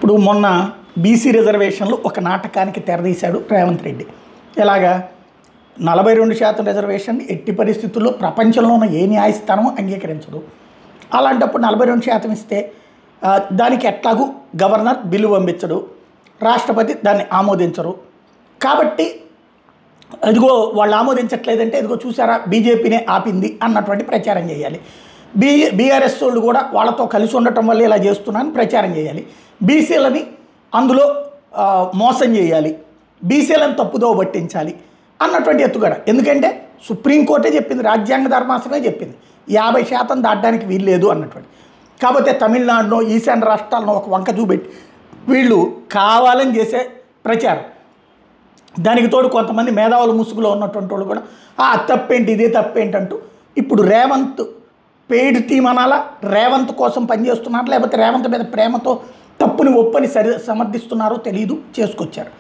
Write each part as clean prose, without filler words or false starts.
ఇప్పుడు మొన్న బీసీ రిజర్వేషన్లు ఒక నాటకానికి తెరదీశాడు రేవంత్ రెడ్డి. ఎలాగా 42% రిజర్వేషన్ ఎట్టి పరిస్థితుల్లో ప్రపంచంలో ఉన్న ఏ న్యాయస్థానమో అంగీకరించదు. అలాంటప్పుడు 42% ఇస్తే దానికి ఎట్లాగూ గవర్నర్ బిల్లు పంపించడు, రాష్ట్రపతి దాన్ని ఆమోదించరు. కాబట్టి అదిగో వాళ్ళు ఆమోదించట్లేదంటే ఇదిగో చూసారా బీజేపీనే ఆపింది అన్నటువంటి ప్రచారం చేయాలి. బీఆర్ఎస్ వాళ్ళు కూడా వాళ్ళతో కలిసి ఉండటం వల్ల ఇలా చేస్తున్నారని ప్రచారం చేయాలి. బీసీలని అందులో మోసం చేయాలి, బీసీలను తప్పుదో పట్టించాలి అన్నటువంటి ఎత్తుగడ. ఎందుకంటే సుప్రీంకోర్టే చెప్పింది, రాజ్యాంగ ధర్మాసనమే చెప్పింది 50% దాటడానికి వీల్లేదు అన్నటువంటి. కాకపోతే తమిళనాడులో ఈశాన్య రాష్ట్రాలను ఒక వంక చూపెట్టి వీళ్ళు కావాలని చేసే ప్రచారం. దానికి తోడు కొంతమంది మేధావుల ముసుగులో ఉన్నటువంటి వాళ్ళు కూడా తప్పేంటి ఇదే తప్పేంటి అంటూ ఇప్పుడు రేవంత్ పెయిడ్ టీం అనాలా, రేవంత్ కోసం పనిచేస్తున్నారు, లేకపోతే రేవంత్ మీద ప్రేమతో తప్పుని ఒప్పని సమర్థిస్తున్నారో తెలియదు, చేసుకొచ్చారు.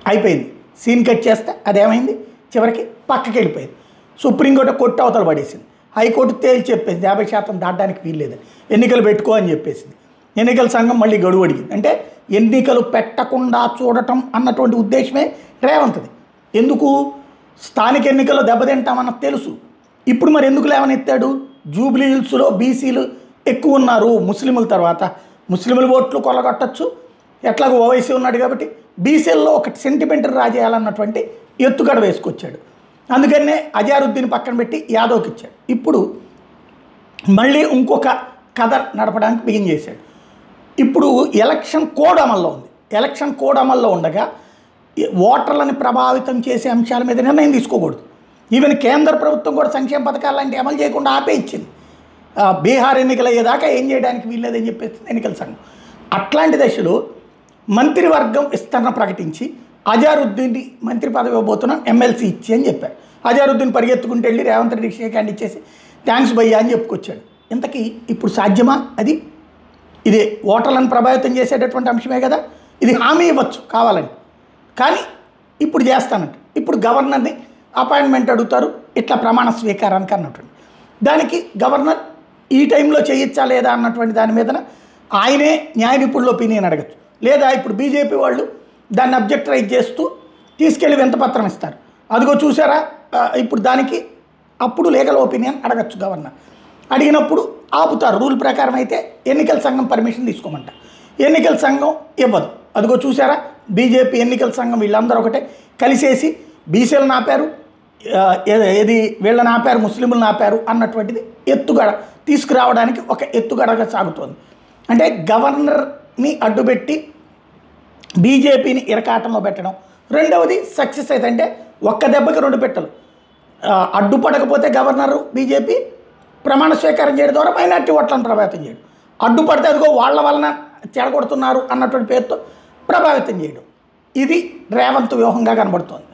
అయిపోయింది. సీన్ కట్ చేస్తే అదేమైంది, చివరికి పక్కకి వెళ్ళిపోయింది. సుప్రీంకోర్టు కొట్టి అవతల పడేసింది. హైకోర్టు తేల్చి చెప్పేసింది 50% దాటడానికి వీల్లేదని, ఎన్నికలు పెట్టుకో అని చెప్పేసింది. ఎన్నికల సంఘం మళ్ళీ గడువు అడిగింది. అంటే ఎన్నికలు పెట్టకుండా చూడటం అన్నటువంటి ఉద్దేశమే రేవంత్ది. ఎందుకు, స్థానిక ఎన్నికల్లో దెబ్బతింటామన్నది తెలుసు. ఇప్పుడు మరి ఎందుకు లేవనెత్తాడు? జూబ్లీ హిల్స్లో బీసీలు ఎక్కువ ఉన్నారు, ముస్లింల తర్వాత ముస్లింల ఓట్లు కొల్లగొట్టచ్చు, ఎట్లాగో ఓవైసీ ఉన్నాడు కాబట్టి బీసీల్లో ఒక సెంటిమెంట్ రాజేయాలన్నటువంటి ఎత్తుగడ వేసుకొచ్చాడు. అందుకనే అజారుద్దీన్ పక్కన పెట్టి యాదవ్కి ఇచ్చాడు. ఇప్పుడు మళ్ళీ ఇంకొక కథ నడపడానికి బిగిన్ చేశాడు. ఇప్పుడు ఎలక్షన్ కోడ్ అమల్లో ఉంది. ఎలక్షన్ కోడ్ అమల్లో ఉండగా ఓటర్లను ప్రభావితం చేసే అంశాల మీద నిర్ణయం తీసుకోకూడదు. ఈవెన్ కేంద్ర ప్రభుత్వం కూడా సంక్షేమ పథకాలు లాంటివి అమలు చేయకుండా ఆపే ఇచ్చింది. బీహార్ ఎన్నికలు అయ్యేదాకా ఏం చేయడానికి వీల్లేదని చెప్పేసి ఎన్నికల సంఘం. అట్లాంటి దశలో మంత్రివర్గం విస్తరణ ప్రకటించి అజారుద్దీన్ మంత్రి పదవి ఇవ్వబోతున్నాం, ఎమ్మెల్సీ ఇచ్చి అని చెప్పారు. అజారుద్దీన్ పరిగెత్తుకుంటూ వెళ్ళి రేవంత్ రెడ్డి షేక్ హ్యాండ్ ఇచ్చేసి థ్యాంక్స్ భయ్యా అని చెప్పుకొచ్చాడు. ఇంతకీ ఇప్పుడు సాధ్యమా? అది ఇదే ఓటర్లను ప్రభావితం చేసేటటువంటి అంశమే కదా. ఇది హామీ ఇవ్వచ్చు కావాలని, కానీ ఇప్పుడు చేస్తానంట. ఇప్పుడు గవర్నర్ని అపాయింట్మెంట్ అడుగుతారు ఇట్లా ప్రమాణ స్వీకారానికి అన్నటువంటి. దానికి గవర్నర్ ఈ టైంలో చేయొచ్చా లేదా అన్నటువంటి దాని మీద ఆయనే న్యాయ నిపుణుల ఒపీనియన్ అడగచ్చు. లేదా ఇప్పుడు బీజేపీ వాళ్ళు దాన్ని అబ్జెక్టరైజ్ చేస్తూ తీసుకెళ్ళి వింతపత్రం ఇస్తారు. అదిగో చూసారా, ఇప్పుడు దానికి అప్పుడు లీగల్ ఒపీనియన్ అడగచ్చు గవర్నర్. అడిగినప్పుడు ఆపుతారు. రూల్ ప్రకారం అయితే ఎన్నికల సంఘం పర్మిషన్ తీసుకోమంటారు. ఎన్నికల సంఘం ఇవ్వదు. అదిగో చూసారా బీజేపీ ఎన్నికల సంఘం వీళ్ళందరూ ఒకటే కలిసేసి బీసీలను ఆపారు, ఏది వీళ్ళని ఆపారు, ముస్లింలను ఆపారు అన్నటువంటిది ఎత్తుగడ తీసుకురావడానికి ఒక ఎత్తుగడగా సాగుతోంది. అంటే గవర్నర్ని అడ్డుపెట్టి బీజేపీని ఇరకాటంలో పెట్టడం. రెండవది సక్సెస్ అయితే అంటే ఒక్క దెబ్బకి 2 పెట్టలు. అడ్డుపడకపోతే గవర్నరు బీజేపీ ప్రమాణ స్వీకారం చేయడం ద్వారా మైనార్టీ ఓట్లను ప్రభావితం చేయడం, అడ్డుపడితే అదిగో వాళ్ళ వలన చెడగొడుతున్నారు అన్నటువంటి పేరుతో ప్రభావితం చేయడం. ఇది రేవంత్ వ్యూహంగా కనబడుతోంది.